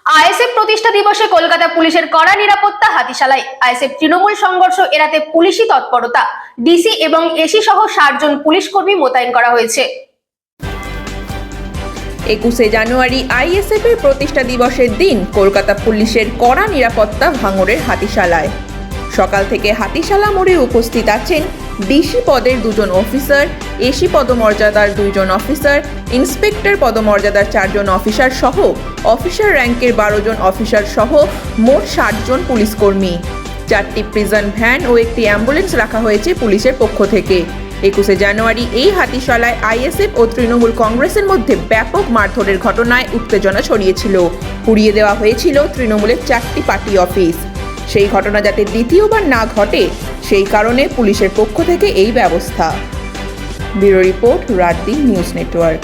ISF প্রতিষ্ঠা দিবসে কলকাতা পুলিশের কড়া নিরাপত্তা হাতিশালায়। আইএসএফ তৃণমূল সংঘর্ষ এড়াতে পুলিশি তৎপরতা, ডিসি এবং এসি সহ 60 জন পুলিশ কর্মী মোতায়েন করা হয়েছে। 21শে জানুয়ারি আইএসএফ এর প্রতিষ্ঠা দিবসের দিন কলকাতা পুলিশের কড়া নিরাপত্তা ভাঙড়ের হাতিশালায়। সকাল থেকে হাতিশালা মোড়ে উপস্থিত আছেন ডিসি পদের 2 জন অফিসার, এসি পদমর্যাদার 2 জন অফিসার, ইন্সপেক্টর পদমর্যাদার 4 জন অফিসার সহ অফিসার র্যাঙ্কের 12 জন অফিসার সহ মোট 60 জন পুলিশ কর্মী। 4টি প্রিজন ভ্যান ও একটি অ্যাম্বুলেন্স রাখা হয়েছে পুলিশের পক্ষ থেকে। 21শে জানুয়ারি এই হাতিশালায় আইএসএফ ও তৃণমূল কংগ্রেসের মধ্যে ব্যাপক মারধরের ঘটনায় উত্তেজনা ছড়িয়েছিল। পুড়িয়ে দেওয়া হয়েছিল তৃণমূলের 4টি পার্টি অফিস। সেই ঘটনা যাতে দ্বিতীয়বার না ঘটে সেই কারণে পুলিশের পক্ষ থেকে এই ব্যবস্থা। ব্যুরো রিপোর্ট, রাত দিন নিউজ নেটওয়ার্ক।